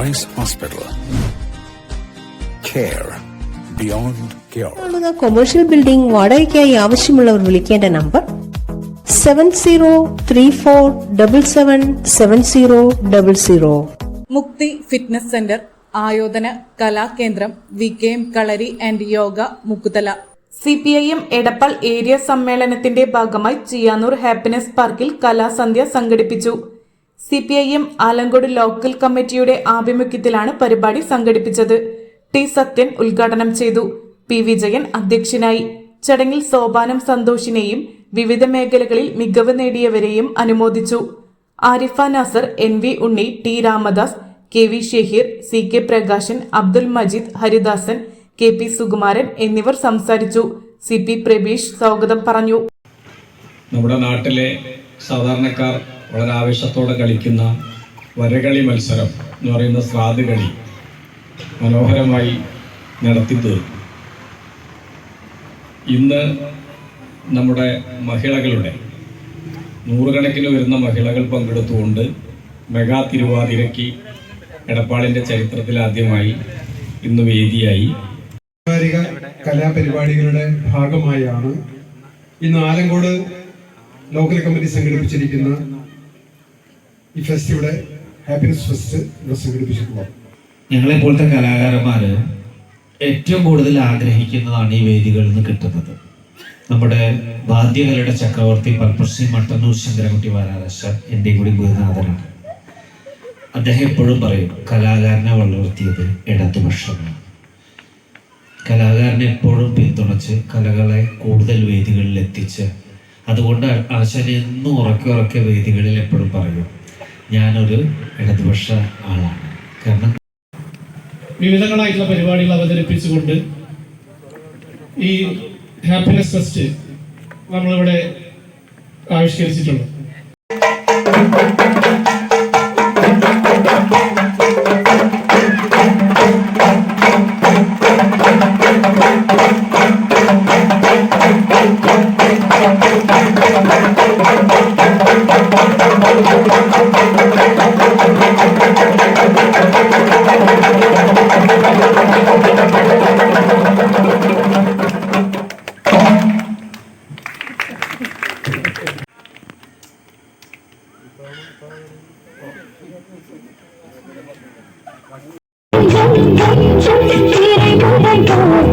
Rice Hospital. Care beyond cure. Commercial building വാടകയ്ക്കായി ആവശ്യമുള്ളവർ വിളിക്കേണ്ട നമ്പർ 7034777000. മുക്തി ഫിറ്റ്നസ് സെന്റർ, ആയോധന കലാകേന്ദ്രം, VKM Kalari and yoga, Mukkuthala. CPIM Edappal area സമ്മേളനത്തിന്റെ ഭാഗമായി ചിയാനൂർ ഹാപ്പിനെസ് പാർക്കിൽ കലാസന്ധ്യ സംഘടിപ്പിച്ചു. CPIM ആലങ്കോട് ലോക്കൽ കമ്മിറ്റിയുടെ ആഭിമുഖ്യത്തിലാണ് പരിപാടി സംഘടിപ്പിച്ചത്. T. സത്യൻ ഉദ്ഘാടനം ചെയ്തു. P. വിജയൻ അധ്യക്ഷനായി. ചടങ്ങിൽ സോപാനം സന്തോഷിനെയും വിവിധ മേഖലകളിൽ മികവ് നേടിയവരെയും അനുമോദിച്ചു. ആരിഫ നാസർ, NV ഉണ്ണി, T. Ramadas, KV Shaheer, CK Prakashan, Abdul Majeed, Haridasan, KP Sukumaran എന്നിവർ സംസാരിച്ചു. CP പ്രബീഷ് സ്വാഗതം പറഞ്ഞു. നമ്മുടെ നാട്ടിലെ സാധാരണക്കാർ വളരെ ആവേശത്തോടെ കളിക്കുന്ന വരകളി മത്സരം എന്ന് പറയുന്ന സ്രാദ് കളി മനോഹരമായി നടത്തി തീർന്നു. ഇന്ന് നമ്മുടെ മഹിളകളുടെ നൂറുകണക്കിന് വരുന്ന മഹിളകൾ പങ്കെടുത്തുകൊണ്ട് മെഗാ തിരുവാതിരയ്ക്ക് എടപ്പാളിൻ്റെ ചരിത്രത്തിൽ ആദ്യമായി ഇന്ന് വേദിയായി. കലാപരിപാടികളുടെ ഭാഗമായാണ് ഇന്ന് ആലങ്കോട് ലോക്കൽ കമ്മിറ്റി സംഘടിപ്പിച്ചിരിക്കുന്ന ഈ ഫെസ്റ്റിവിടെ ഹാപ്പിനെസ് ഫെസ്റ്റ് ഇവിടെ സംഘടിപ്പിച്ചിട്ടുള്ളത്. ഞങ്ങളെപ്പോലത്തെ കലാകാരന്മാർ ഏറ്റവും കൂടുതൽ ആഗ്രഹിക്കുന്നതാണ് ഈ വേദികളിൽ നിന്ന് കിട്ടുന്നത്. നമ്മുടെ വാദ്യകലയുടെ ചക്രവർത്തി പത്മശ്രീ മട്ടന്നൂർ ശങ്കരൻകുട്ടി വാരാശാൻ എൻ്റെ കൂടി ഗുരുനാഥനാണ്. അദ്ദേഹം എപ്പോഴും പറയും, കലാകാരനെ വളർത്തിയത് ഇടതുപക്ഷമാണ്. കലാകാരനെ എപ്പോഴും പിന്തുണച്ച് കലകളെ കൂടുതൽ വേദികളിൽ എത്തിച്ച്, അതുകൊണ്ട് ആശാൻ എന്നും ഉറക്കെ വേദികളിൽ എപ്പോഴും പറയും, ഞാനൊരു ഇടതുപക്ഷ ആളാണ്. കാരണം വിവിധങ്ങളായിട്ടുള്ള പരിപാടികൾ അവതരിപ്പിച്ചുകൊണ്ട് ഈ ഹാപ്പിനെസ് ഫെസ്റ്റ് നമ്മളിവിടെ ആവിഷ്കരിച്ചിട്ടുണ്ട്. Go